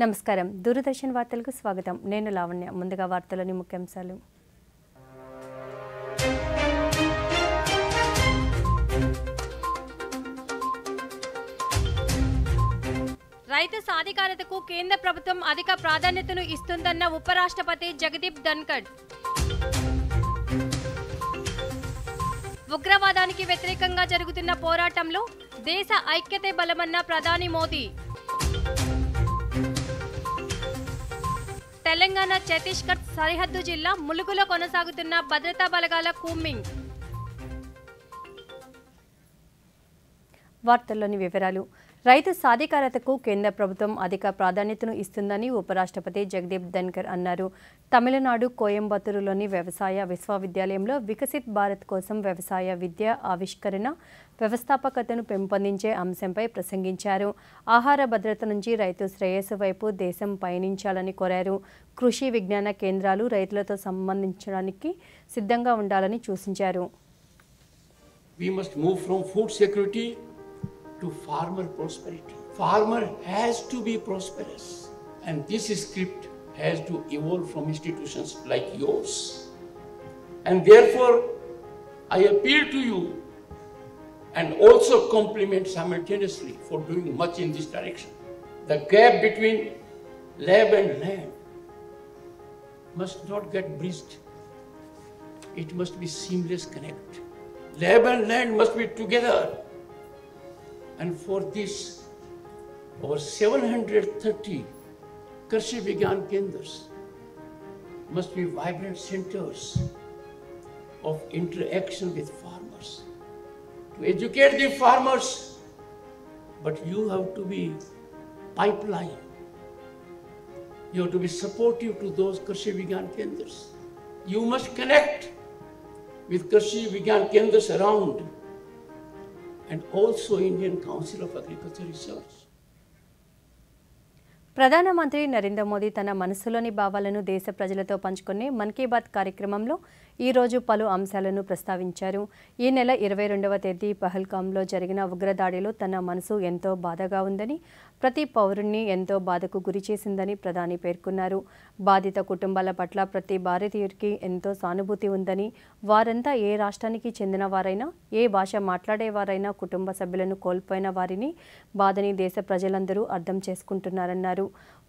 నమస్కారం దూరదర్శన్ వార్తలకు స్వాగతం నేను లావణ్య ముందుగా వార్తలోని ముఖ్యాంశాలు రైతు సాధికారతకు కేంద్ర ప్రభుత్వం అధిక ప్రాధాన్యతను ఇస్తుందన్న ఉపరాష్ట్రపతి జగదీప్ ధన్కడ్ ఉగ్రవాదానికి వ్యతిరేకంగా జరుగుతున్న పోరాటంలో దేశ ఐక్యతే బలమన్న ప్రధాని మోదీ తెలంగాణ ఛత్తీస్గఢ్ సరిహద్దు జిల్లా ములుగులో కొనసాగుతున్న భద్రతా బలగాల కూంబింగ్. వార్తల్లోని వివరాలు. రైతు సాధికారతకు కేంద్ర ప్రభుత్వం అధిక ప్రాధాన్యతను ఇస్తుందని ఉపరాష్ట్రపతి జగదీప్ ధన్కర్ అన్నారు. తమిళనాడు కోయంబత్తూరులోని వ్యవసాయ విశ్వవిద్యాలయంలో వికసిత్ భారత్ కోసం వ్యవసాయ విద్య ఆవిష్కరణ వ్యవస్థాపకతను పెంపొందించే అంశంపై ప్రసంగించారు. ఆహార భద్రత నుంచి రైతు శ్రేయస్సు వైపు దేశం పయనించాలని కోరారు. కృషి విజ్ఞాన కేంద్రాలు రైతులతో సంబంధించడానికి సిద్ధంగా ఉండాలని సూచించారు. We must move from food security to farmer prosperity. Farmer has to be prosperous, and this script has to evolve from institutions like yours. And therefore, I appeal to you and also compliment simultaneously for doing much in this direction. The gap between lab and land must not get bridged. It must be seamless connect. Lab and land must be together. And for this, over 730 Krishi Vigyan Kendras must be vibrant centers of interaction with farmers. To educate the farmers, but you have to be pipeline. You have to be supportive to those Krishi Vigyan Kendras. You must connect with Krishi Vigyan Kendras around and also Indian Council of Agriculture Research. ప్రధానమంత్రి నరేంద్ర మోదీ తన మనసులోని భావాలను దేశ ప్రజలతో పంచుకునే మన్ కీ బాత్ కార్యక్రమంలో ఈరోజు పలు అంశాలను ప్రస్తావించారు. ఈ నెల 22వ తేదీ పహల్గామ్లో జరిగిన ఉగ్రదాడిలో తన మనసు ఎంతో బాధగా ఉందని, ప్రతి పౌరుణ్ణి ఎంతో బాధకు గురి చేసిందని ప్రధాని పేర్కొన్నారు. బాధిత కుటుంబాల పట్ల ప్రతి భారతీయుడికి ఎంతో సానుభూతి ఉందని, వారంతా ఏ రాష్ట్రానికి చెందిన వారైనా, ఏ భాష మాట్లాడేవారైనా కుటుంబ సభ్యులను కోల్పోయిన వారిని బాధని దేశ ప్రజలందరూ అర్థం చేసుకుంటున్నారన్నారు.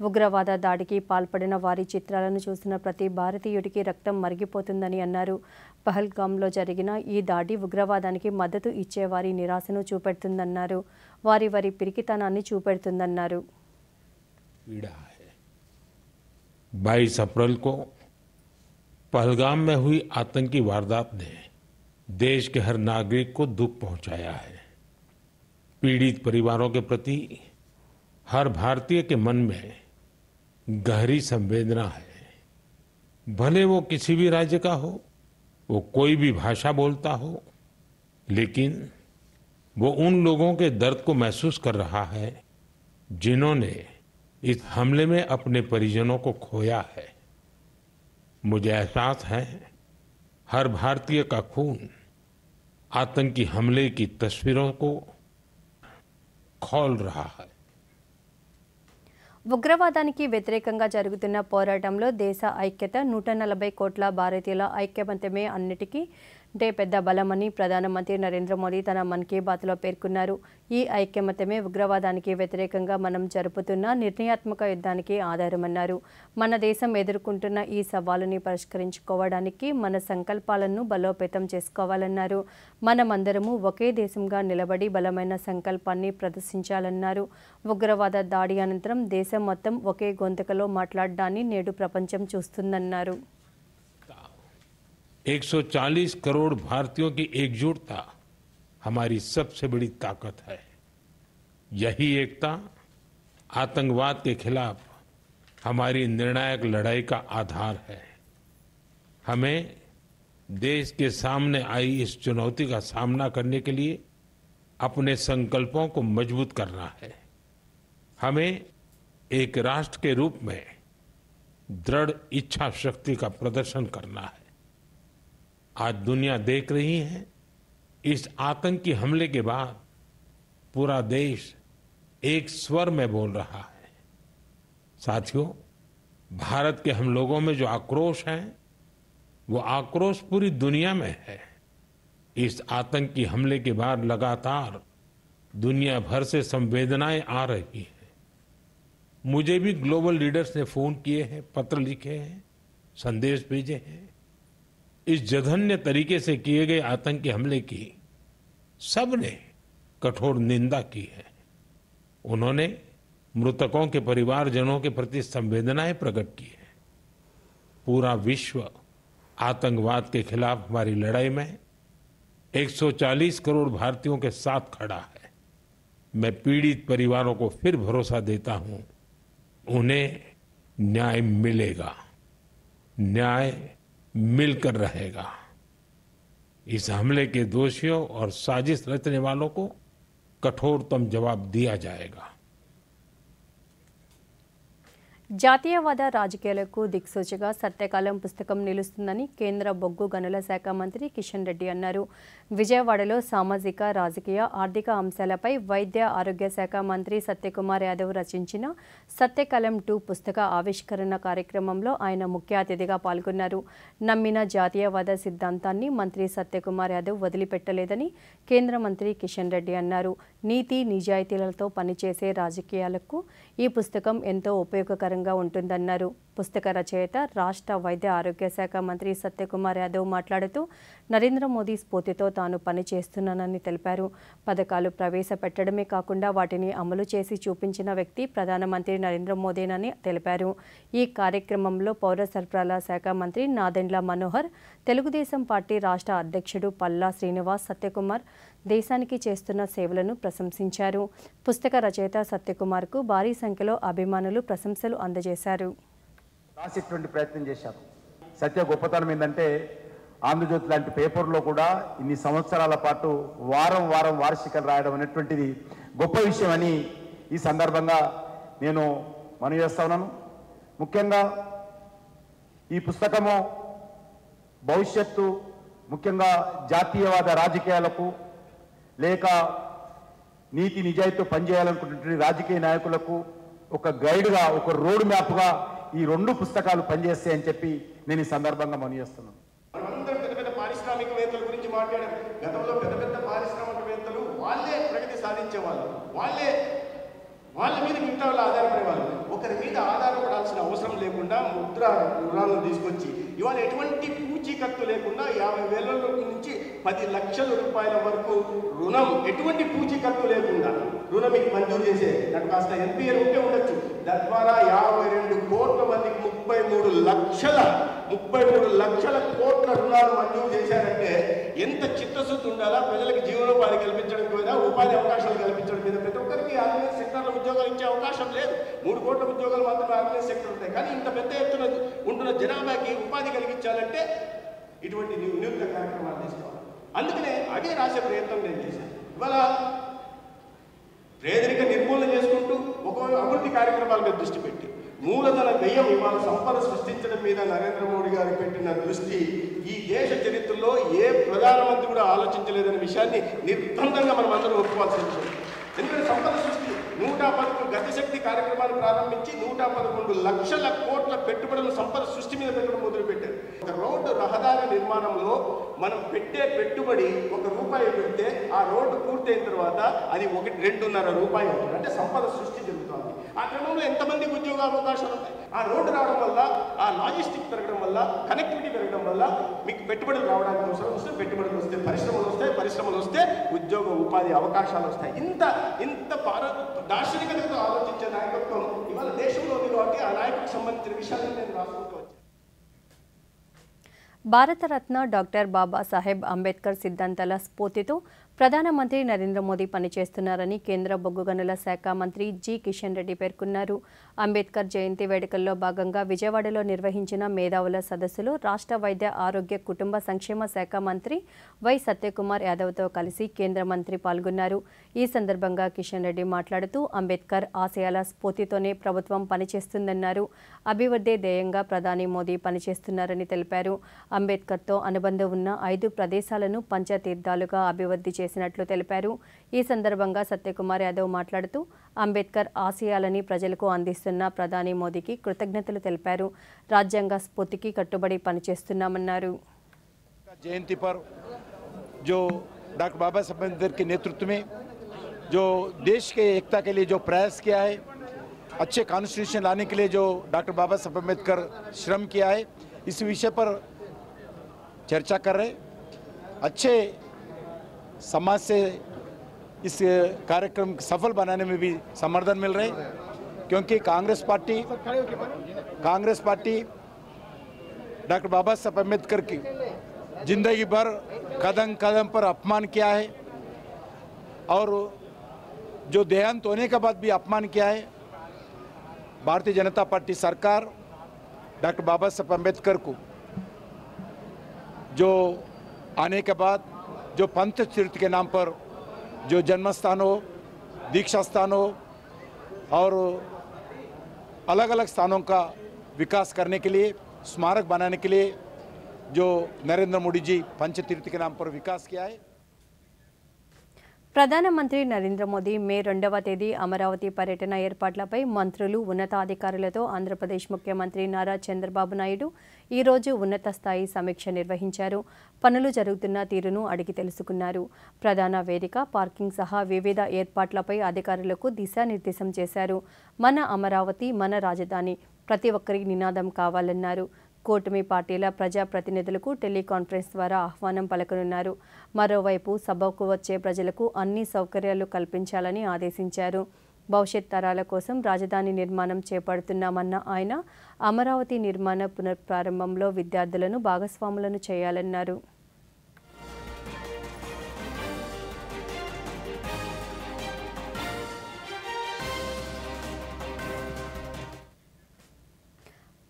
ఉగ్రవాద దాడికి పాల్పడిన వారి చిత్రాలను చూసిన ప్రతి భారతీయుడికి రక్తం మరిగిపోతుందని అన్నారు. పహల్గామ్లో జరిగిన ఈ దాడి ఉగ్రవాదానికి మద్దతు ఇచ్చేవారి నిరాశను చూపెడుతుందన్నారు. వారి పిరికితనాన్ని చూపెడుతుందన్నారు. 22 अप्रैल को पहलगाम में हुई आतंकी वारदात ने देश के हर नागरिक को दुख पहुंचाया है. पीड़ित परिवारों के प्रति हर भारतीय के मन में गहरी संवेदना है. भले वो किसी भी राज्य का हो, वो कोई भी भाषा बोलता हो, लेकिन वो उन लोगों के दर्द को महसूस कर रहा है जिन्होंने इस हमले में अपने परिजनों को खोया है. मुझे एहसास है हर भारतीय का खून आतंकी हमले की तस्वीरों को खोल रहा है. ఉగ్రవాదానికి వ్యతిరేకంగా జరుగుతున్న పోరాటంలో దేశ ఐక్యత 140 కోట్ల భారతీయుల ఐక్యమత్యమే అన్నిటికీ పెద్ద బలమని ప్రధానమంత్రి నరేంద్ర మోదీ తన మన్ కీ బాత్లో పేర్కొన్నారు. ఈ ఐక్యమత్యమే ఉగ్రవాదానికి వ్యతిరేకంగా మనం జరుపుతున్న నిర్ణయాత్మక యుద్ధానికి ఆధారమన్నారు. మన దేశం ఎదుర్కొంటున్న ఈ సవాలుని పరిష్కరించుకోవడానికి మన సంకల్పాలను బలోపేతం చేసుకోవాలన్నారు. మనమందరము ఒకే దేశంగా నిలబడి బలమైన సంకల్పాన్ని ప్రదర్శించాలన్నారు. ఉగ్రవాద దాడి అనంతరం దేశం మొత్తం ఒకే గొంతుకలో మాట్లాడడాన్ని నేడు ప్రపంచం చూస్తుందన్నారు. 140 करोड़ भारतीयों की एकजुटता हमारी सबसे बड़ी ताकत है. यही एकता आतंकवाद के खिलाफ हमारी निर्णायक लड़ाई का आधार है. हमें देश के सामने आई इस चुनौती का सामना करने के लिए अपने संकल्पों को मजबूत करना है. हमें एक राष्ट्र के रूप में दृढ़ इच्छा शक्ति का प्रदर्शन करना है. आज दुनिया देख रही है इस आतंकी हमले के बाद पूरा देश एक स्वर में बोल रहा है. साथियों, भारत के हम लोगों में जो आक्रोश है वो आक्रोश पूरी दुनिया में है। इस आतंकी हमले के बाद लगातार दुनिया भर से संवेदनाएं आ रही हैं। मुझे भी ग्लोबल लीडर्स ने फोन किए हैं, पत्र लिखे हैं, संदेश भेजे हैं। इस जघन्य तरीके से किए गए आतंकी हमले की सबने कठोर निंदा की है। उन्होंने मृतकों के परिवारजनों के प्रति संवेदनाएं प्रकट की है। पूरा विश्व आतंकवाद के खिलाफ हमारी लड़ाई में 140 करोड़ भारतीयों के साथ खड़ा है। मैं पीड़ित परिवारों को फिर भरोसा देता हूं, उन्हें न्याय मिलेगा, न्याय मिलकर रहेगा। इस हमले के दोषियों और साजिश रचने वालों को कठोरतम जवाब दिया जाएगा। జాతీయవాద రాజకీయాలకు దిక్సూచిగా సత్యకాలం పుస్తకం నిలుస్తుందని కేంద్ర బొగ్గు గనుల శాఖ మంత్రి కిషన్ రెడ్డి అన్నారు. విజయవాడలో సామాజిక, రాజకీయ, ఆర్థిక అంశాలపై వైద్య ఆరోగ్య శాఖ మంత్రి సత్యకుమార్ యాదవ్ రచించిన సత్యకాలం 2 పుస్తక ఆవిష్కరణ కార్యక్రమంలో ఆయన ముఖ్య అతిథిగా పాల్గొన్నారు. నమ్మిన జాతీయవాద సిద్ధాంతాన్ని మంత్రి సత్యకుమార్ యాదవ్ వదిలిపెట్టలేదని కేంద్ర మంత్రి కిషన్ రెడ్డి అన్నారు. నీతి నిజాయితీలతో పనిచేసే రాజకీయాలకు ఈ పుస్తకం ఎంతో ఉపయోగకరంగా ఉంటుందన్నారు. పుస్తక రచయిత రాష్ట్ర వైద్య ఆరోగ్య శాఖ మంత్రి సత్యకుమార్ యాదవ్ మాట్లాడుతూ నరేంద్ర మోదీ స్ఫూర్తితో తాను పనిచేస్తున్నానని తెలిపారు. పథకాలు ప్రవేశపెట్టడమే కాకుండా వాటిని అమలు చేసి చూపించిన వ్యక్తి ప్రధానమంత్రి నరేంద్ర మోదీనని తెలిపారు. ఈ కార్యక్రమంలో పౌర సరఫరాల శాఖ మంత్రి నాదెండ్ల మనోహర్, తెలుగుదేశం పార్టీ రాష్ట్ర అధ్యక్షుడు పల్లా శ్రీనివాస్ సత్యకుమార్ దేశానికి చేస్తున్న సేవలను ప్రశంసించారు. పుస్తక రచయిత సత్యకుమార్కు భారీ సంఖ్యలో అభిమానులు ప్రశంసలు అందజేశారు. రాసేటువంటి ప్రయత్నం చేశారు. సత్య గొప్పతనం ఏంటంటే ఆంధ్రజ్యోతి లాంటి పేపర్లో కూడా ఇన్ని సంవత్సరాల పాటు వారం వారం వార్షికలు రాయడం అనేటువంటిది గొప్ప విషయం అని ఈ సందర్భంగా నేను మనవి చేస్తా ఉన్నాను. ముఖ్యంగా ఈ పుస్తకము భవిష్యత్తు ముఖ్యంగా జాతీయవాద రాజకీయాలకు లేక నీతి నిజాయితీతో పనిచేయాలనుకున్నటువంటి రాజకీయ నాయకులకు ఒక గైడ్గా, ఒక రోడ్ మ్యాప్గా ఈ 2 పుస్తకాలు పనిచేస్తాయని చెప్పి నేను ఈ సందర్భంగా మనవి చేస్తున్నాను. మనమందరం పెద్ద పెద్ద పారిశ్రామికవేత్తల గురించి మాట్లాడాం. గతంలో పెద్ద పెద్ద పారిశ్రామికవేత్తలు వాళ్ళే ప్రగతి సాధించేవాళ్ళు, వాళ్ళ మీద మిగతా వాళ్ళు ఆధారపడేవాళ్ళు. ఒకరి మీద ఆధారపడాల్సిన అవసరం లేకుండా ముద్ర రుణాలను తీసుకొచ్చి ఇవాళ ఎటువంటి పూచీకత్తు లేకుండా 50,000 నుంచి 10 లక్షల రూపాయల వరకు రుణం, ఎటువంటి పూచీకత్తు లేకుండా రుణం మీకు మంజూరు చేసే నాకు కాస్త ఎన్పిఎల్ ఉంటే ఉండొచ్చు. తద్వారా 52 కోట్ల మందికి 33 లక్షల కోట్ల రుణాలు మంజూరు చేశారంటే ఎంత చిత్తశుద్ధి ఉండాలా? ప్రజలకు జీవనోపాధి కల్పించడం మీద, ఉపాధి అవకాశాలు కల్పించడం మీద. ప్రతి ఒక్కరికి ఆర్గనైజ్ సెక్టర్లో ఉద్యోగాలు ఇచ్చే అవకాశం లేదు. 3 కోట్ల ఉద్యోగాలు మాత్రమే ఆర్గనైజ్ సెక్టర్ ఉంటాయి. కానీ ఇంత పెద్ద ఎత్తున ఉంటున్న జనాభాకి ఉపాధి కలిగించాలంటే ఇటువంటి నియుక్త కార్యక్రమాలు తీసుకోవాలి. అందుకనే అదే రాసే ప్రయత్నం నేను చేశాను. ఇవాళ పేదరిక నిర్మూలన చేసుకుంటూ ఒక అభివృద్ధి కార్యక్రమాల మీద దృష్టి పెట్టి మూలధన వ్యయం ఇవాళ సంపద సృష్టించడం మీద నరేంద్ర మోడీ గారు పెట్టిన దృష్టి ఈ దేశ చరిత్రలో ఏ ప్రధానమంత్రి కూడా ఆలోచించలేదనే విషయాన్ని నిర్బంధంగా మనం అందరం ఒప్పుకోవాల్సిన విషయం. ఎందుకంటే సంపద సృష్టి 111 గతిశక్తి కార్యక్రమాన్ని ప్రారంభించి 111 లక్షల కోట్ల పెట్టుబడులను సంపద సృష్టి మీద పెట్టడం మొదలుపెట్టారు. ఒక రోడ్డు రహదారి నిర్మాణంలో మనం పెట్టే పెట్టుబడి ₹1 పెడితే ఆ రోడ్డు పూర్తయిన తర్వాత అది 2.5 రూపాయలు అవుతుంది. అంటే సంపద సృష్టి జరుగుతుంది. ఆ క్రమంలో ఎంతమందికి ఉద్యోగ అవకాశాలు ఉంటాయి? ఆ రోడ్డు రావడం వల్ల, ఆ లాజిస్టిక్ పెరగడం వల్ల, కనెక్టివిటీ పెరగడం వల్ల మీకు పెట్టుబడులు రావడానికి అవసరం వస్తే పెట్టుబడులు వస్తే, పరిశ్రమలు వస్తే ఉద్యోగ ఉపాధి అవకాశాలు వస్తాయి. ఇంత దార్శనికతతో ఆలోచించే నాయకత్వం ఇవాళ దేశంలో ఉంది కాబట్టి ఆ నాయకుడికి సంబంధించిన విషయాలను నేను రాసుకుంటూ వచ్చాను. భారతరత్న డాక్టర్ బాబాసాహెబ్ అంబేద్కర్ సిద్ధాంతాల స్ఫూర్తితో ప్రధానమంత్రి నరేంద్ర మోదీ పనిచేస్తున్నారని కేంద్ర బొగ్గు గనుల శాఖ మంత్రి జి కిషన్ రెడ్డి పేర్కొన్నారు. అంబేద్కర్ జయంతి వేడుకల్లో భాగంగా విజయవాడలో నిర్వహించిన మేధావుల సదస్సులో రాష్ట్ర వైద్య ఆరోగ్య కుటుంబ సంక్షేమ శాఖ మంత్రి వై సత్యకుమార్ యాదవ్తో కలిసి కేంద్ర మంత్రి పాల్గొన్నారు. ఈ సందర్భంగా కిషన్ రెడ్డి మాట్లాడుతూ అంబేద్కర్ ఆశయాల స్ఫూర్తితోనే ప్రభుత్వం పనిచేస్తుందన్నారు. అభివృద్ధి ధ్యేయంగా ప్రధాని మోదీ పనిచేస్తున్నారని తెలిపారు. అంబేద్కర్తో అనుబంధం ఉన్న 5 ప్రదేశాలను పంచతీర్థాలుగా అభివృద్ధి చేశారు. చేసినట్లు తెలిపారు. ఈ సందర్భంగా సత్యకుమార్ యాదవ్ మాట్లాడుతూ అంబేద్కర్ ఆశయాలని ప్రజలకు అందిస్తున్న ప్రధాని మోదీకి కృతజ్ఞతలు తెలిపారు. రాజ్యాంగ స్ఫూర్తికి కట్టుబడి పనిచేస్తున్నామన్నారు. जयंती पर जो डॉक्टर बाबा साहब अम्बेडकर के नेतृत्व में जो देश के एकता के लिए जो प्रयास किया है, अच्छे कॉन्स्टिट्यूशन लाने के लिए जो डॉक्टर बाबा साहब अम्बेडकर श्रम किया है, इस विषय पर चर्चा कर रहे। अच्छे समाज से इस कार्यक्रम सफल बनाने में भी समर्थन मिल रहे, क्योंकि कांग्रेस पार्टी डॉक्टर बाबा साहब अम्बेडकर की जिंदगी भर कदम कदम पर अपमान किया है और जो देहांत होने के बाद भी अपमान किया है। भारतीय जनता पार्टी सरकार डॉक्टर बाबा साहब अम्बेडकर को जो आने के बाद जो पंथ तीर्थ के नाम पर जो जन्म स्थान हो, दीक्षा स्थान हो और अलग अलग स्थानों का विकास करने के लिए, स्मारक बनाने के लिए जो नरेंद्र मोदी जी पंचतीर्थ के नाम पर विकास किया है। ప్రధానమంత్రి నరేంద్ర మోదీ మే 2వ తేదీ అమరావతి పర్యటన ఏర్పాట్లపై మంత్రులు, ఉన్నతాధికారులతో ఆంధ్రప్రదేశ్ ముఖ్యమంత్రి నారా చంద్రబాబు నాయుడు ఈరోజు ఉన్నత స్థాయి సమీక్ష నిర్వహించారు. పనులు జరుగుతున్న తీరును అడిగి తెలుసుకున్నారు. ప్రధాన వేదిక, పార్కింగ్ సహా వివిధ ఏర్పాట్లపై అధికారులకు దిశానిర్దేశం చేశారు. మన అమరావతి, మన రాజధాని, ప్రతి ఒక్కరి నినాదం కావాలన్నారు. కూటమి పార్టీల ప్రజాప్రతినిధులకు టెలికాన్ఫరెన్స్ ద్వారా ఆహ్వానం పలకనున్నారు. మరోవైపు సభకు వచ్చే ప్రజలకు అన్ని సౌకర్యాలు కల్పించాలని ఆదేశించారు. భవిష్యత్ తరాల కోసం రాజధాని నిర్మాణం చేపడుతున్నామన్న ఆయన అమరావతి నిర్మాణ పునఃప్రారంభంలో విద్యార్థులను భాగస్వాములను చేయాలన్నారు.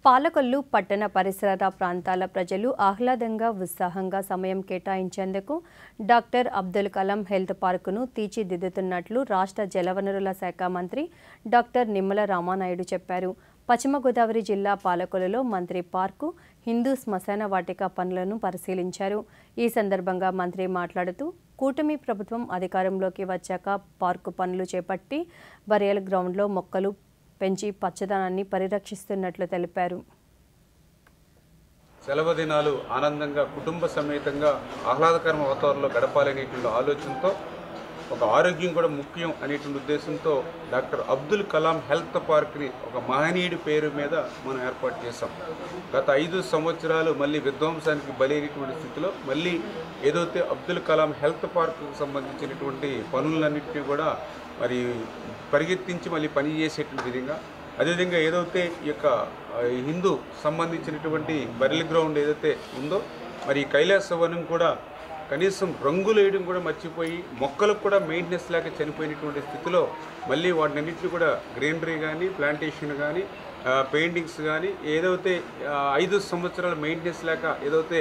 పాలకొల్లు పట్టణ పరిసర ప్రాంతాల ప్రజలు ఆహ్లాదంగా, ఉత్సాహంగా సమయం కేటాయించేందుకు డాక్టర్ అబ్దుల్ కలాం హెల్త్ పార్కును తీర్చిదిద్దుతున్నట్లు రాష్ట్ర జలవనరుల శాఖ మంత్రి డాక్టర్ నిమ్మల రామానాయుడు చెప్పారు. పశ్చిమ గోదావరి జిల్లా పాలకొల్లులో మంత్రి పార్కు, హిందూ శ్మశాన వాటిక పనులను పరిశీలించారు. ఈ సందర్భంగా మంత్రి మాట్లాడుతూ కూటమి ప్రభుత్వం అధికారంలోకి వచ్చాక పార్కు పనులు చేపట్టి బరియల్ గ్రౌండ్లో మొక్కలు పెంచి పచ్చదనాన్ని పరిరక్షిస్తున్నట్లు తెలిపారు. సెలవు దినాలు ఆనందంగా కుటుంబ సమేతంగా ఆహ్లాదకరమైన వాతావరణంలో గడపాలనేటువంటి ఆలోచనతో, ఒక ఆరోగ్యం కూడా ముఖ్యం అనేటువంటి ఉద్దేశంతో డాక్టర్ అబ్దుల్ కలాం హెల్త్ పార్క్ని ఒక మహనీయుడి పేరు మీద మనం ఏర్పాటు చేశాం. గత 5 సంవత్సరాలు మళ్ళీ విధ్వంసానికి బలైనటువంటి స్థితిలో మళ్ళీ ఏదైతే అబ్దుల్ కలాం హెల్త్ పార్క్కు సంబంధించినటువంటి పనులన్నింటినీ కూడా మరి పరిగెత్తించి మళ్ళీ పనిచేసేటువంటి విధంగా, అదేవిధంగా ఏదైతే ఈ యొక్క హిందూ సంబంధించినటువంటి బరిల్ గ్రౌండ్ ఏదైతే ఉందో మరి కైలాసవనం కూడా కనీసం రంగులు వేయడం కూడా మర్చిపోయి మొక్కలకు కూడా మెయింటెనెన్స్ లేక చనిపోయినటువంటి స్థితిలో మళ్ళీ వాటినన్నింటినీ కూడా గ్రీనరీ కానీ, ప్లాంటేషన్ కానీ, పెయింటింగ్స్ కానీ ఏదైతే 5 సంవత్సరాల మెయింటెనెన్స్ లేక ఏదైతే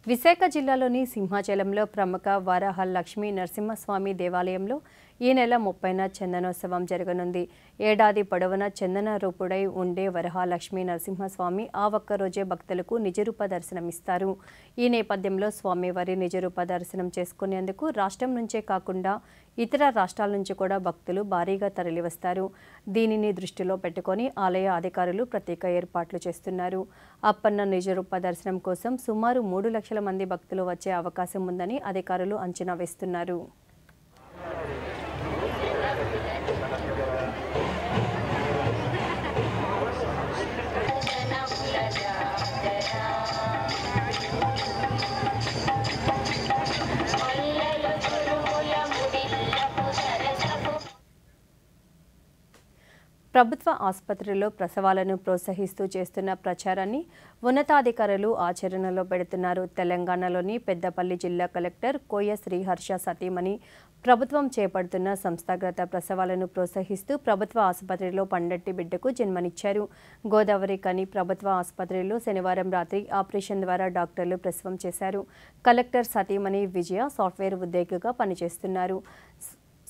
విశాఖ జిల్లాలోని సింహాచలంలో ప్రముఖ వరాహ లక్ష్మీ నరసింహస్వామి దేవాలయంలో ఈ నెల 30న చందనోత్సవం జరగనుంది. ఏడాది పొడవునా చందన రూపుడై ఉండే వరహాలక్ష్మీ నరసింహస్వామి ఆ ఒక్కరోజే భక్తులకు నిజరూప దర్శనమిస్తారు. ఈ నేపథ్యంలో స్వామివారి నిజరూప దర్శనం చేసుకునేందుకు రాష్ట్రం నుంచే కాకుండా ఇతర రాష్ట్రాల నుంచి కూడా భక్తులు భారీగా తరలివస్తారు. దీనిని దృష్టిలో పెట్టుకొని ఆలయ అధికారులు ప్రత్యేక ఏర్పాట్లు చేస్తున్నారు. అప్పన్న నిజరూప దర్శనం కోసం సుమారు 3 లక్షల మంది భక్తులు వచ్చే అవకాశం ఉందని అధికారులు అంచనా వేస్తున్నారు. ప్రభుత్వ ఆసుపత్రుల్లో ప్రసవాలను ప్రోత్సహిస్తూ చేస్తున్న ప్రచారాన్ని ఉన్నతాధికారులు ఆచరణలో పెడుతున్నారు. తెలంగాణలోని పెద్దపల్లి జిల్లా కలెక్టర్ కోయ శ్రీహర్ష సతీమణి ప్రభుత్వం చేపడుతున్న సంస్థాగత ప్రసవాలను ప్రోత్సహిస్తూ ప్రభుత్వ ఆసుపత్రిలో పండంటి బిడ్డకు జన్మనిచ్చారు. గోదావరి కని ప్రభుత్వ ఆసుపత్రిలో శనివారం రాత్రి ఆపరేషన్ ద్వారా డాక్టర్లు ప్రసవం చేశారు. కలెక్టర్ సతీమణి విజయ సాఫ్ట్వేర్ ఉద్యోగిగా పనిచేస్తున్నారు.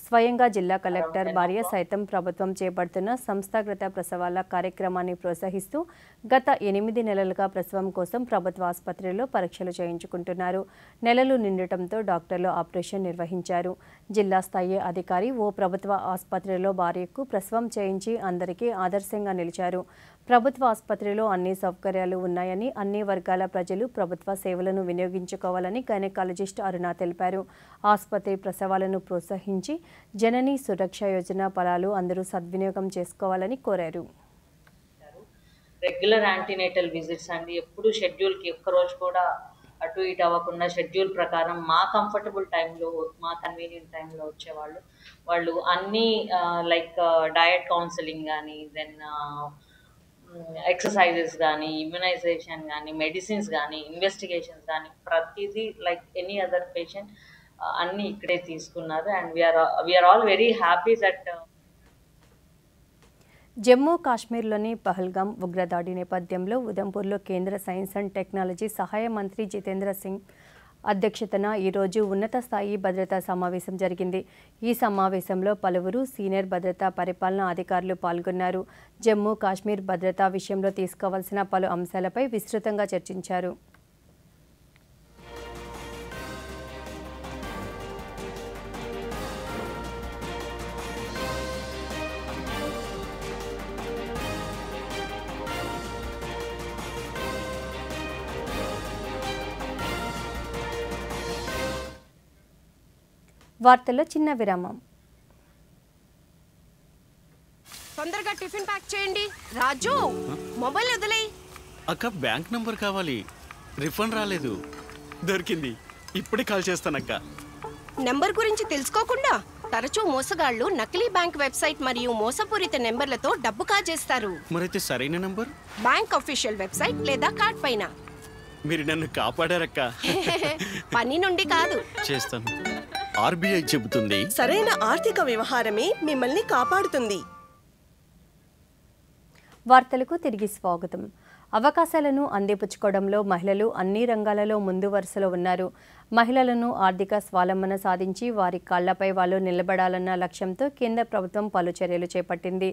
స్వయంగా జిల్లా కలెక్టర్ భార్య సైతం ప్రభుత్వం చేపడుతున్న సంస్థాగత ప్రసవాల కార్యక్రమాన్ని ప్రోత్సహిస్తూ గత 8 నెలలుగా ప్రసవం కోసం ప్రభుత్వ ఆసుపత్రిలో పరీక్షలు చేయించుకుంటున్నారు. నెలలు నిండటంతో డాక్టర్లు ఆపరేషన్ నిర్వహించారు. జిల్లా స్థాయి అధికారి ఓ ప్రభుత్వ ఆసుపత్రిలో భార్యకు ప్రసవం చేయించి అందరికీ ఆదర్శంగా నిలిచారు. ప్రభుత్వ ఆసుపత్రిలో అన్ని సౌకర్యాలు ఉన్నాయని, అన్ని వర్గాల ప్రజలు ప్రభుత్వ సేవలను వినియోగించుకోవాలని గైనకాలజిస్ట్ అరుణ తెలిపారు. ఆసుపత్రి ప్రసవాలను ప్రోత్సహించి జనని సురక్ష యోజన ఫలాలు అందరూ సద్వినియోగం చేసుకోవాలని కోరారు. రెగ్యులర్ యాంటీనేటల్ విజిట్స్ అండి, ఎప్పుడు షెడ్యూల్కి ఒక్కరోజు కూడా అటు ఇటు అవ్వకుండా షెడ్యూల్ ప్రకారం మా కంఫర్టబుల్ టైంలో, మా కన్వీనియంట్ టైంలో వచ్చేవాళ్ళు. వాళ్ళు అన్నీ లైక్ డయట్ కౌన్సిలింగ్ కానీ, దెన్ ఎక్సర్సైజెస్ కానీ, ఇమ్యునైజేషన్ కానీ, మెడిసిన్స్ కానీ, ఇన్వెస్టిగేషన్స్ కానీ, ప్రతిదీ లైక్ ఎనీ అదర్ పేషెంట్ అన్నీ ఇక్కడే తీసుకున్నారు. And we are all very happy that Jammu కాశ్మీర్లోని పహల్గామ్ ఉగ్రదాడి నేపథ్యంలో ఉదంపూర్లో కేంద్ర సైన్స్ అండ్ టెక్నాలజీ సహాయ మంత్రి జితేంద్ర సింగ్ అధ్యక్షతన ఈరోజు ఉన్నత స్థాయి భద్రతా సమావేశం జరిగింది. ఈ సమావేశంలో పలువురు సీనియర్ భద్రతా పరిపాలనా అధికారులు పాల్గొన్నారు. జమ్మూ కాశ్మీర్ భద్రతా విషయంలో తీసుకోవాల్సిన పలు అంశాలపై విస్తృతంగా చర్చించారు. వార్తల్లో చిన్న విరామం. తొందరగా టిఫిన్ ప్యాక్ చేయండి. రాజు, మొబైల్ వదిలేయ్. అక్క, బ్యాంక్ నంబర్ కావాలి. రిఫండ్ రాలేదు. దొరికింది. ఇప్పుడే కాల్ చేస్తానక్క. నెంబర్ గురించి తెలుసుకోకుండా తరచూ మోసగాళ్లు నకిలీ బ్యాంక్ వెబ్సైట్ మరియు మోసపూరిత నెంబర్లతో డబ్బు కాజేస్తారు. మరైతే సరైన నంబర్ బ్యాంక్ అఫీషియల్ వెబ్సైట్ లేదా కార్డ్ పైన. మీరు నన్ను కాపాడారక్క. పని నుండి కాదు, చేస్తాను. ఆర్బీఐ చెబుతుంది, సరైన ఆర్థిక వ్యవహారమే మిమ్మల్ని కాపాడుతుంది. వార్తలకు తిరిగి స్వాగతం. అవకాశాలను అందిపుచ్చుకోవడంలో మహిళలు అన్ని రంగాలలో ముందు వరుసలో ఉన్నారు. మహిళలను ఆర్థిక స్వావలంబన సాధించి వారి కాళ్లపై వాళ్ళు నిలబడాలన్న లక్ష్యంతో కేంద్ర ప్రభుత్వం పలు చర్యలు చేపట్టింది.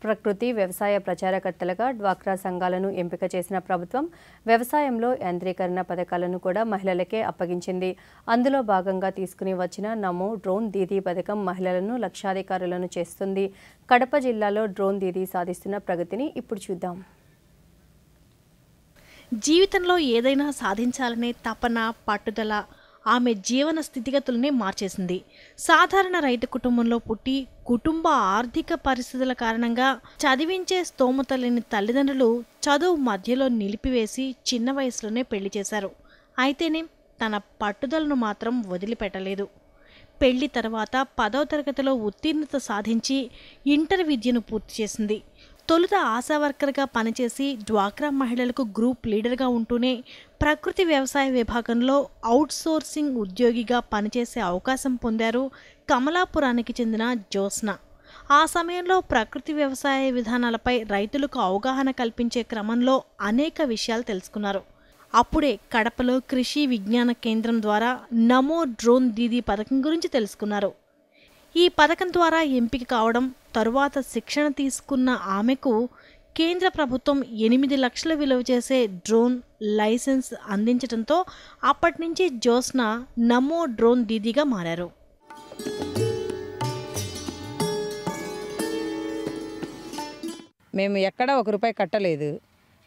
ప్రకృతి వ్యవసాయ ప్రచారకర్తలుగా డ్వాక్రా సంఘాలను ఎంపిక చేసిన ప్రభుత్వం వ్యవసాయంలో యాంత్రీకరణ పథకాలను కూడా మహిళలకే అప్పగించింది. అందులో భాగంగా తీసుకుని వచ్చిన నమో డ్రోన్ దీదీ పథకం మహిళలను లక్షాధికారులను చేస్తుంది. కడప జిల్లాలో డ్రోన్ దీదీ సాధిస్తున్న ప్రగతిని ఇప్పుడు చూద్దాం. జీవితంలో ఏదైనా సాధించాలనే తపన, పట్టుదల ఆమె జీవన స్థితిగతుల్ని మార్చేసింది. సాధారణ రైతు కుటుంబంలో పుట్టి కుటుంబ ఆర్థిక పరిస్థితుల కారణంగా చదివించే స్తోమత లేని తల్లిదండ్రులు చదువు మధ్యలో నిలిపివేసి చిన్న వయసులోనే పెళ్లి చేశారు. అయితేనే తన పట్టుదలను మాత్రం వదిలిపెట్టలేదు. పెళ్లి తర్వాత 10వ తరగతిలో ఉత్తీర్ణత సాధించి ఇంటర్ విద్యను పూర్తి చేసింది. తొలుత ఆశా వర్కర్గా పనిచేసి డ్వాక్రా మహిళలకు గ్రూప్ లీడర్గా ఉంటూనే ప్రకృతి వ్యవసాయ విభాగంలో అవుట్సోర్సింగ్ ఉద్యోగిగా పనిచేసే అవకాశం పొందారు కమలాపురానికి చెందిన జ్యోత్స్న. ఆ సమయంలో ప్రకృతి వ్యవసాయ విధానాలపై రైతులకు అవగాహన కల్పించే క్రమంలో అనేక విషయాలు తెలుసుకున్నారు. అప్పుడే కడపలో కృషి విజ్ఞాన కేంద్రం ద్వారా నమో డ్రోన్ దీదీ పథకం గురించి తెలుసుకున్నారు. ఈ పథకం ద్వారా ఎంపిక కావడం, తరువాత శిక్షణ తీసుకున్న ఆమెకు కేంద్ర ప్రభుత్వం 8 లక్షల విలువ చేసే డ్రోన్ లైసెన్స్ అందించడంతో అప్పటి నుంచి జ్యోత్స్న నమో డ్రోన్ దీదీగా మారారు. మేము ఎక్కడా ₹1 కట్టలేదు.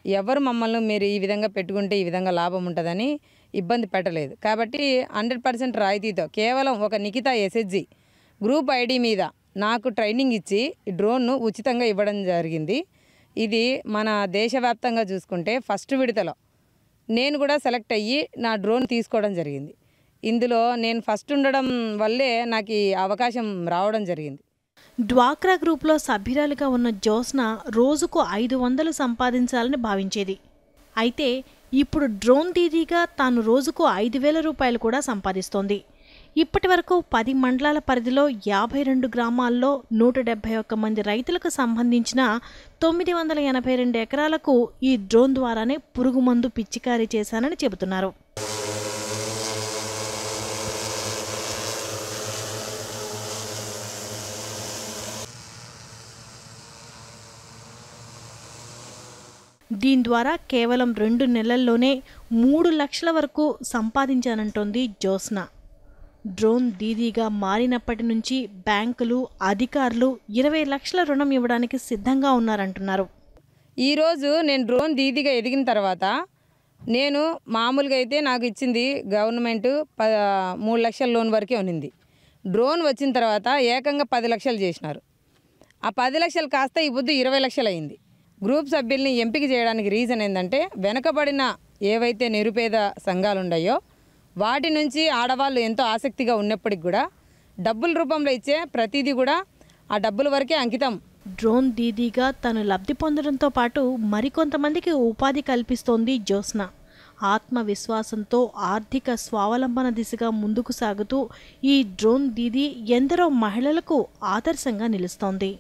ఎవరు మమ్మల్ని మీరు ఈ విధంగా పెట్టుకుంటే ఈ విధంగా లాభం ఉంటుందని ఇబ్బంది పెట్టలేదు. కాబట్టి 100% రాయితీతో కేవలం ఒక నిఖితా ఎస్హెచ్జి గ్రూప్ ఐడి మీద నాకు ట్రైనింగ్ ఇచ్చి డ్రోన్ను ఉచితంగా ఇవ్వడం జరిగింది. ఇది మన దేశవ్యాప్తంగా చూసుకుంటే ఫస్ట్ విడతలో నేను కూడా సెలెక్ట్ అయ్యి నా డ్రోన్ తీసుకోవడం జరిగింది. ఇందులో నేను ఫస్ట్ ఉండడం వల్లే నాకు ఈ అవకాశం రావడం జరిగింది. డ్వాక్రా గ్రూప్లో సభ్యురాలుగా ఉన్న జ్యోత్స్న రోజుకు 500 సంపాదించాలని భావించేది. అయితే ఇప్పుడు డ్రోన్ దీదీగా తాను రోజుకు 5,000 రూపాయలు కూడా సంపాదిస్తోంది. ఇప్పటి వరకు 10 మండలాల పరిధిలో 52 గ్రామాల్లో 171 మంది రైతులకు సంబంధించిన 982 ఎకరాలకు ఈ డ్రోన్ ద్వారానే పురుగు మందు పిచికారీ చేశానని చెబుతున్నారు. దీని ద్వారా కేవలం 2 నెలల్లోనే 3 లక్షల వరకు సంపాదించానంటోంది జ్యోత్స్న. డ్రోన్ దీదీగా మారినప్పటి నుంచి బ్యాంకులు, అధికారులు 20 లక్షల రుణం ఇవ్వడానికి సిద్ధంగా ఉన్నారంటున్నారు. ఈరోజు నేను డ్రోన్ దీదీగా ఎదిగిన తర్వాత నేను మామూలుగా అయితే నాకు ఇచ్చింది గవర్నమెంట్ 3 లక్షల లోన్ వరకే ఉన్నింది. డ్రోన్ వచ్చిన తర్వాత ఏకంగా 10 లక్షలు చేసినారు. ఆ 10 లక్షలు కాస్త ఈ పొద్దు 20 లక్షలు అయింది. గ్రూప్ సభ్యుల్ని ఎంపిక చేయడానికి రీజన్ ఏంటంటే వెనకబడిన ఏవైతే నిరుపేద సంఘాలు ఉన్నాయో వాటి నుంచి ఆడవాళ్ళు ఎంతో ఆసక్తిగా ఉన్నప్పటికి కూడా డబ్బుల రూపంలో ఇచ్చే ప్రతిదీ కూడా ఆ డబ్బుల వరకే అంకితం. డ్రోన్ దీదీగా తను లబ్ధి పొందడంతో పాటు మరికొంతమందికి ఉపాధి కల్పిస్తోంది జ్యోత్స్న. ఆత్మవిశ్వాసంతో ఆర్థిక స్వావలంబన దిశగా ముందుకు సాగుతూ ఈ డ్రోన్ దీదీ ఎందరో మహిళలకు ఆదర్శంగా నిలుస్తోంది.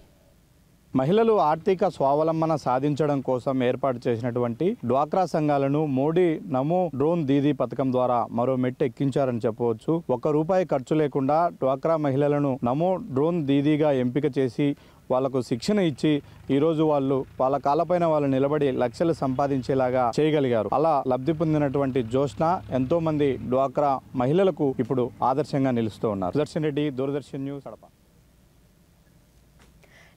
మహిళలు ఆర్థిక స్వావలంబన సాధించడం కోసం ఏర్పాటు చేసినటువంటి డ్వాక్రా సంఘాలను మోడీ నమో డ్రోన్ దీదీ పథకం ద్వారా మరో మెట్టు ఎక్కించారని చెప్పవచ్చు. ₹1 ఖర్చు లేకుండా డ్వాక్రా మహిళలను నమో డ్రోన్ దీదీగా ఎంపిక చేసి వాళ్లకు శిక్షణ ఇచ్చి ఈరోజు వాళ్ళు వాళ్ళ కాళ్ళపైన వాళ్ళు నిలబడి లక్షలు సంపాదించేలాగా చేయగలిగారు. అలా లబ్ధి పొందినటువంటి జ్యోత్స్న ఎంతో మంది డ్వాక్రా మహిళలకు ఇప్పుడు ఆదర్శంగా నిలుస్తూ ఉన్నారు. సుదర్శన్ రెడ్డి, దూరదర్శన్ న్యూస్, కడప.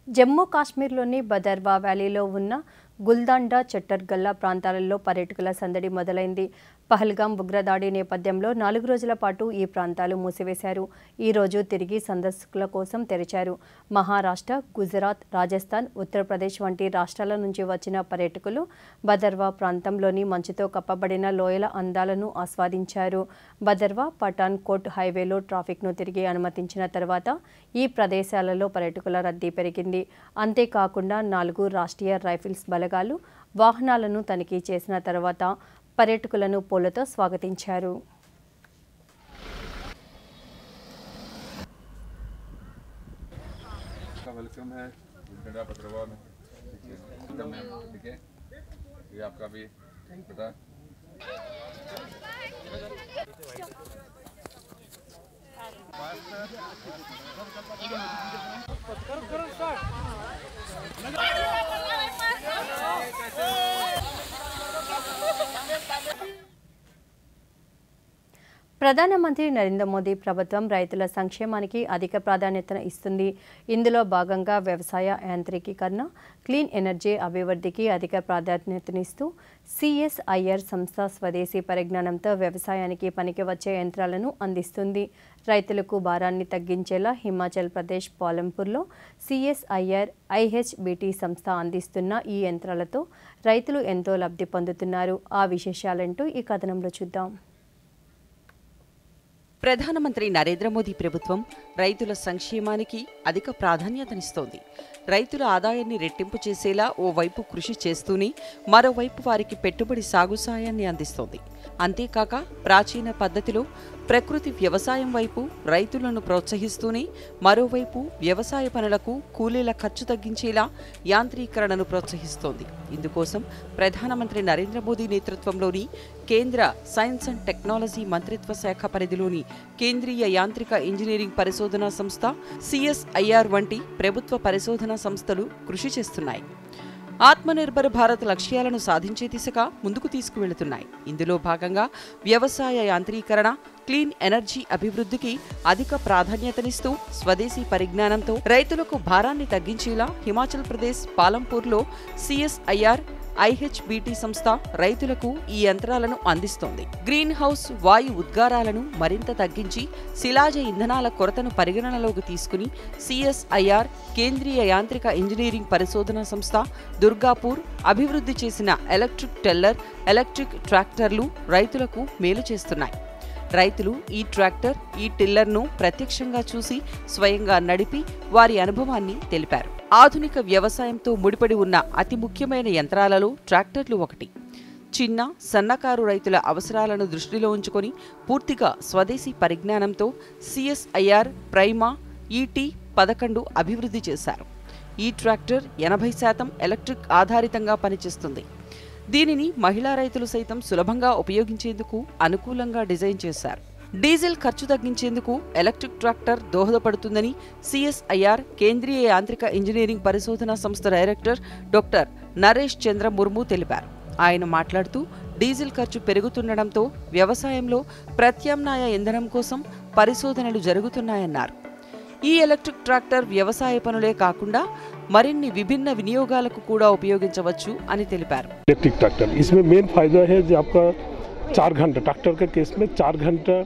జమ్మూ కాశ్మీర్లోని బదర్వా వ్యాలీలో ఉన్న గుల్దాండా, చట్టర్గల్లా ప్రాంతాలలో పర్యాటకుల సందడి మొదలైంది. పహల్గాం ఉగ్రదాడి నేపథ్యంలో 4 రోజుల పాటు ఈ ప్రాంతాలు మూసివేశారు. ఈ రోజు తిరిగి సందర్శకుల కోసం తెరిచారు. మహారాష్ట్ర, గుజరాత్, రాజస్థాన్, ఉత్తరప్రదేశ్ వంటి రాష్ట్రాల నుంచి వచ్చిన పర్యాటకులు బదర్వా ప్రాంతంలోని మంచుతో కప్పబడిన లోయల అందాలను ఆస్వాదించారు. బదర్వా పఠాన్ కోట్ హైవేలో ట్రాఫిక్ను తిరిగి అనుమతించిన తర్వాత ఈ ప్రదేశాలలో పర్యాటకుల రద్దీ పెరిగింది. అంతేకాకుండా 4 రాష్ట్రీయ రైఫిల్స్ బలగాలు వాహనాలను తనిఖీ చేసిన తర్వాత పర్యాటకులను పూలతో స్వాగతించారు. ప్రధానమంత్రి నరేంద్ర మోదీ ప్రభుత్వం రైతుల సంక్షేమానికి అధిక ప్రాధాన్యత ఇస్తుంది. ఇందులో భాగంగా వ్యవసాయ యాంత్రీకరణ, క్లీన్ ఎనర్జీ అభివృద్ధికి అధిక ప్రాధాన్యతనిస్తూ సిఎస్ఐఆర్ సంస్థ స్వదేశీ పరిజ్ఞానంతో వ్యవసాయానికి పనికి వచ్చే యంత్రాలను అందిస్తుంది. రైతులకు భారాన్ని తగ్గించేలా హిమాచల్ ప్రదేశ్ పాలంపూర్లో సిఎస్ఐఆర్ ఐహెచ్బిటి సంస్థ అందిస్తున్న ఈ యంత్రాలతో రైతులు ఎంతో లబ్ధి పొందుతున్నారు. ఆ విశేషాలంటూ ఈ కథనంలో చూద్దాం. ప్రధానమంత్రి నరేంద్ర మోదీ ప్రభుత్వం రైతుల సంక్షేమానికి అధిక ప్రాధాన్యతనిస్తోంది. రైతుల ఆదాయాన్ని రెట్టింపు చేసేలా ఓవైపు కృషి చేస్తూనే మరోవైపు వారికి పెట్టుబడి సాగు సాయాన్ని అందిస్తోంది. అంతేకాక ప్రాచీన పద్ధతిలో ప్రకృతి వ్యవసాయం వైపు రైతులను ప్రోత్సహిస్తూనే మరోవైపు వ్యవసాయ పనులకు కూలీల ఖర్చు తగ్గించేలా యాంత్రీకరణను ప్రోత్సహిస్తోంది. ఇందుకోసం ప్రధానమంత్రి నరేంద్ర మోదీ నేతృత్వంలోని కేంద్ర సైన్స్ అండ్ టెక్నాలజీ మంత్రిత్వ శాఖ పరిధిలోని కేంద్రీయ యాంత్రిక ఇంజనీరింగ్ పరిశోధనా సంస్థ సిఎస్ఐఆర్ వంటి ప్రభుత్వ పరిశోధనా సంస్థలు కృషి చేస్తున్నాయి. ఆత్మనిర్భర్ భారత్ లక్ష్యాలను సాధించే దిశగా ముందుకు తీసుకువెళుతున్నాయి. ఇందులో భాగంగా వ్యవసాయ యాంత్రీకరణ, క్లీన్ ఎనర్జీ అభివృద్ధికి అధిక ప్రాధాన్యతనిస్తూ స్వదేశీ పరిజ్ఞానంతో రైతులకు భారాన్ని తగ్గించేలా హిమాచల్ ప్రదేశ్ పాలంపూర్లో సిఎస్ఐఆర్ ఐహెచ్బిటి సంస్థ రైతులకు ఈ యంత్రాలను అందిస్తోంది. గ్రీన్ హౌస్ వాయు ఉద్గారాలను మరింత తగ్గించి శిలాజ ఇంధనాల కొరతను పరిగణనలోకి తీసుకుని సిఎస్ఐఆర్ కేంద్రీయ యాంత్రిక ఇంజనీరింగ్ పరిశోధనా సంస్థ దుర్గాపూర్ అభివృద్ధి చేసిన ఎలక్ట్రిక్ టెల్లర్, ఎలక్ట్రిక్ ట్రాక్టర్లు రైతులకు మేలు చేస్తున్నాయి. రైతులు ఈ ట్రాక్టర్, ఈ టిల్లర్ను ప్రత్యక్షంగా చూసి స్వయంగా నడిపి వారి అనుభవాన్ని తెలిపారు. ఆధునిక వ్యవసాయంతో ముడిపడి ఉన్న అతి ముఖ్యమైన యంత్రాలలో ట్రాక్టర్లు ఒకటి. చిన్న, సన్నకారు రైతుల అవసరాలను దృష్టిలో ఉంచుకొని పూర్తిగా స్వదేశీ పరిజ్ఞానంతో సిఎస్ఐఆర్ ప్రైమా ET11 అభివృద్ధి చేశారు. ఈ ట్రాక్టర్ 80% ఎలక్ట్రిక్ ఆధారితంగా పనిచేస్తుంది. దీనిని మహిళా రైతులు సైతం సులభంగా ఉపయోగించేందుకు అనుకూలంగా డిజైన్ చేశారు. డీజిల్ ఖర్చు తగ్గించేందుకు ఎలక్ట్రిక్ ట్రాక్టర్ దోహదపడుతుందని సిఎస్ఐఆర్ కేంద్రీయ యాంత్రిక ఇంజనీరింగ్ పరిశోధనా సంస్థ డైరెక్టర్ డాక్టర్ నరేష్ చంద్ర ముర్ము తెలిపారు. ఆయన మాట్లాడుతూ డీజిల్ ఖర్చు పెరుగుతుండటంతో వ్యవసాయంలో ప్రత్యామ్నాయ ఇంధనం కోసం పరిశోధనలు జరుగుతున్నాయన్నారు. ఈ ఎలక్ట్రిక్ ట్రాక్టర్ వ్యవసాయ పనులే కాకుండా మరిన్ని విభిన్న వినియోగాలకు కూడా ఉపయోగించవచ్చు అని తెలిపారు. इलेक्ट्रिक ट्रैक्टर इसमें मेन फायदा है जो आपका 4 घंटा ट्रैक्टर के केस में 4 घंटा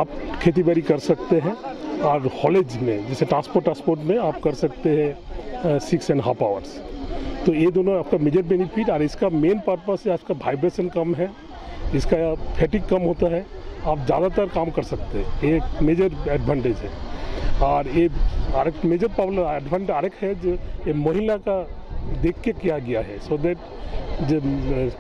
आप खेती बाड़ी कर सकते हैं और हॉलेज में जैसे ट्रांसपोर्ट में आप कर सकते हैं 6.5 आवर्स। तो ये दोनों आपका मेजर बेनिफिट और इसका मेन पर्पस है आपका वाइब्रेशन कम है, इसका फैटिक कम होता है, आप ज़्यादातर काम कर सकते हैं, ये एक मेजर एडवांटेज है। और ये एक मेजर प्रॉब्लम एडवांटेज आरेख है जो ये महिला का देख के किया गया है सो दैट जो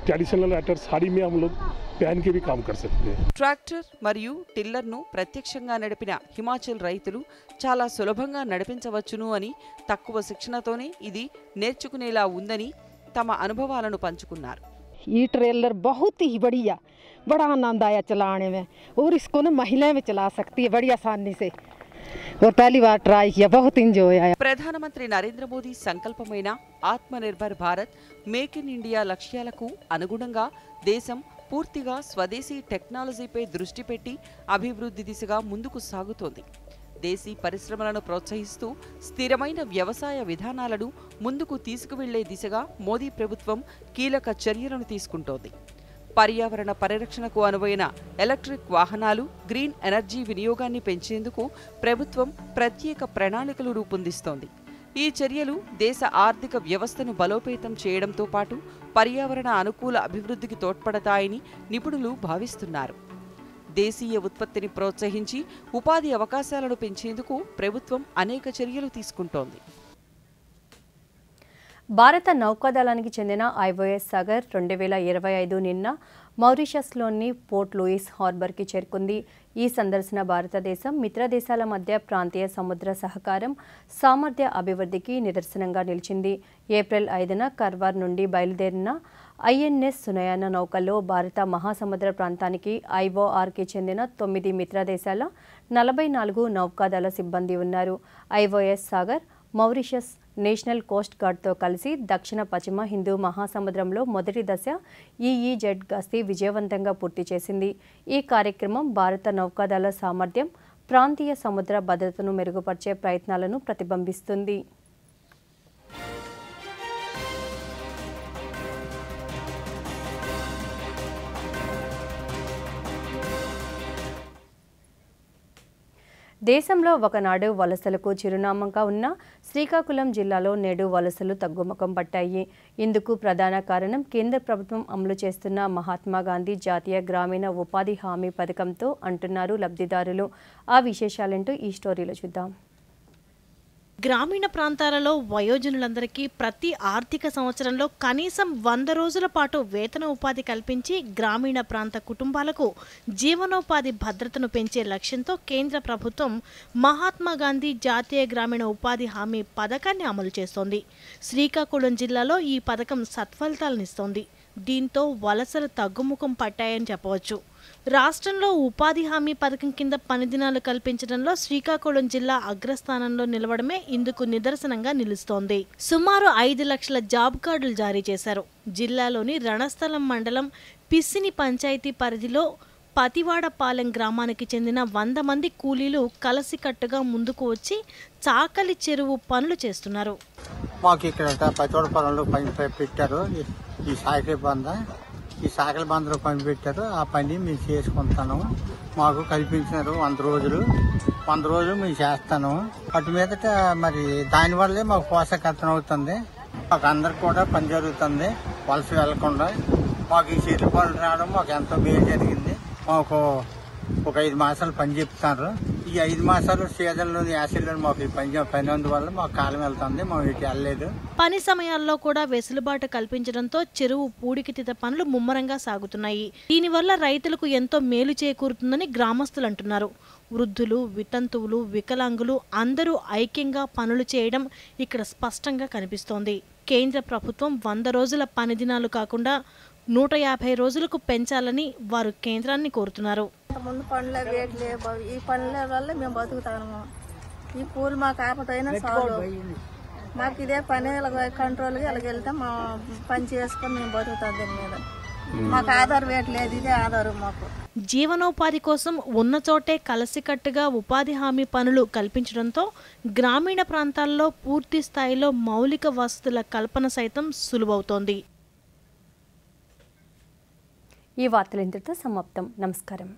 ट्रेडिशनल अटर साड़ी में हम लोग पहन के भी काम कर सकते हैं. ట్రాక్టర్ మరియు టిల్లర్ను ప్రత్యక్షంగా నడిపిన హిమాచల్ రైతులు చాలా సులభంగా నడిపించవచ్చును అని, తక్కువ శిక్షణతోనే ఇది నేర్చుకునేలా ఉందని తమ అనుభవాలను పంచుకున్నారు. ये ट्रेलर बहुत ही बढ़िया, बड़ा आनंद आया चलाने में और इसको ना महिलाएं भी चला सकती है बड़ी आसानी से और पहली बार ट्राई किया, बहुत एंजॉय आया. ప్రధానమంత్రి నరేంద్ర మోదీ సంకల్పమైన Atmanirbhar Bharat, make in India లక్ష్యాలకు అనుగుణంగా దేశం పూర్తిగా స్వదేశీ టెక్నాలజీపై దృష్టి పెట్టి అభివృద్ధి దిశగా ముందుకు సాగుతోంది. దేశీ పరిశ్రమలను ప్రోత్సహిస్తూ స్థిరమైన వ్యవసాయ విధానాలను ముందుకు తీసుకువెళ్లే దిశగా మోదీ ప్రభుత్వం కీలక చర్యలను తీసుకుంటోంది. పర్యావరణ పరిరక్షణకు అనువైన ఎలక్ట్రిక్ వాహనాలు, గ్రీన్ ఎనర్జీ వినియోగాన్ని పెంచేందుకు ప్రభుత్వం ప్రత్యేక ప్రణాళికలు రూపొందిస్తోంది. ఈ చర్యలు దేశ ఆర్థిక వ్యవస్థను బలోపేతం చేయడంతో పాటు పర్యావరణ అనుకూల అభివృద్ధికి తోడ్పడతాయని నిపుణులు భావిస్తున్నారు. దేశీయ ఉత్పత్తిని ప్రోత్సహించి ఉపాధి అవకాశాలను పెంచేందుకు ప్రభుత్వం అనేక చర్యలు తీసుకుంటోంది. భారత నౌకాదళానికి చెందిన ఐఓఎస్ సాగర్ 2025 నిన్న మారిషస్లోని పోర్ట్ లూయిస్ హార్బర్కి చేరుకుంది. ఈ సందర్శన భారతదేశం, మిత్ర దేశాల మధ్య ప్రాంతీయ సముద్ర సహకారం, సామర్థ్య అభివృద్ధికి నిదర్శనంగా నిలిచింది. ఏప్రిల్ 5న కర్వార్ నుండి బయలుదేరిన ఐఎన్ఎస్ సునయాన నౌకల్లో భారత మహాసముద్ర ప్రాంతానికి ఐఓఆర్కి చెందిన 9 మిత్ర దేశాల 44 నౌకాదళ సిబ్బంది ఉన్నారు. IOS Sagar Mauritius national coast గార్డ్తో కలిసి దక్షిణ పశ్చిమ హిందూ మహాసముద్రంలో మొదటి దశ ఈఈజెడ్ గస్తీ విజయవంతంగా పూర్తి చేసింది. ఈ కార్యక్రమం భారత నౌకాదళ సామర్థ్యం, ప్రాంతీయ సముద్ర భద్రతను మెరుగుపరిచే ప్రయత్నాలను ప్రతిబింబిస్తుంది. దేశంలో ఒకనాడు వలసలకు చిరునామాగా ఉన్న శ్రీకాకుళం జిల్లాలో నేడు వలసలు తగ్గుముఖం పట్టాయి. ఇందుకు ప్రధాన కారణం కేంద్ర ప్రభుత్వం అమలు చేస్తున్న మహాత్మా గాంధీ జాతీయ గ్రామీణ ఉపాధి హామీ పథకంతో అంటున్నారు లబ్ధిదారులు. ఆ విశేషాలేంటో ఈ స్టోరీలో చూద్దాం. గ్రామీణ ప్రాంతాలలో వయోజనులందరికీ ప్రతి ఆర్థిక సంవత్సరంలో కనీసం 100 రోజుల పాటు వేతన ఉపాధి కల్పించి గ్రామీణ ప్రాంత కుటుంబాలకు జీవనోపాధి భద్రతను పెంచే లక్ష్యంతో కేంద్ర ప్రభుత్వం మహాత్మా గాంధీ జాతీయ గ్రామీణ ఉపాధి హామీ పథకాన్ని అమలు చేస్తోంది. శ్రీకాకుళం జిల్లాలో ఈ పథకం సత్ఫలితాలనిస్తోంది. దీంతో వలసలు తగ్గుముఖం పట్టాయని చెప్పవచ్చు. రాష్ట్రంలో ఉపాధి హామీ పథకం కింద పని దినాలు కల్పించడంలో శ్రీకాకుళం జిల్లా అగ్రస్థానంలో నిలవడమే ఇందుకు నిదర్శనంగా నిలుస్తోంది. సుమారు 5 లక్షల జాబ్ కార్డులు జారీ చేశారు. జిల్లాలోని రణస్థలం మండలం పిస్సిని పంచాయతీ పరిధిలో పతివాడపాలెం గ్రామానికి చెందిన 100 మంది కూలీలు కలసికట్టుగా ముందుకు వచ్చి చాకలి చెరువు పనులు చేస్తున్నారు. మాకు ఇక్కడ పతివాడపాలెంలో పని పెట్టారు. ఈ సాకలి బందలో పని పెట్టారు. ఆ పని మేము చేసుకుంటాను. మాకు కల్పించినారు 100 రోజులు. 100 రోజులు మేము చేస్తాను. అటు మీదట మరి దానివల్లే మాకు పోషకర్తన అవుతుంది. మాకు అందరికి కూడా పని జరుగుతుంది. వలస వెళ్లకుండా మాకు ఈ చేతి పనులు రావడం మాకు ఎంతో మేలు జరిగింది. మాకు ఒక 5 మాసాలు పని చెప్తున్నారు. ఈ 5 మాసాలు సీజన్లోని యాసిడ్లో మాకు ఈ పని అందువల్ల మాకు కాలం వెళ్తుంది. మేము ఇటు వెళ్ళలేదు. పని సమయాల్లో కూడా వెసులుబాటు కల్పించడంతో చెరువు పూడికితీత పనులు ముమ్మరంగా సాగుతున్నాయి. దీనివల్ల రైతులకు ఎంతో మేలు చేకూరుతుందని గ్రామస్తులు అంటున్నారు. వృద్ధులు, వితంతువులు, వికలాంగులు అందరూ ఐక్యంగా పనులు చేయడం ఇక్కడ స్పష్టంగా కనిపిస్తోంది. కేంద్ర ప్రభుత్వం 100 రోజుల పని దినాలు కాకుండా 150 రోజులకు పెంచాలని వారు కేంద్రాన్ని కోరుతున్నారు. ముందు పనులే వేయట్లేదు. ఈ పనుల వల్ల మేము బతుకుతాము. ఈ పూలు మాకు ఆపదైనా చాలు. మాకు ఇదే పని కంట్రోల్గా ఇలాగ వెళ్తే మా పని చేసుకొని మేము బతుకుతాం దీని మీద. మాకు ఆధార్ వేట్ లేదు, ఇదే ఆధారం మాకు. జీవనోపాధి కోసం ఉన్న చోటే కలిసికట్టుగా ఉపాధి హామీ పనులు కల్పించడంతో గ్రామీణ ప్రాంతాల్లో పూర్తి స్థాయిలో మౌలిక వసతుల కల్పన సైతం సులువవుతోంది. ఈ వార్తలు ఇంతటితో సమాప్తం. నమస్కారం.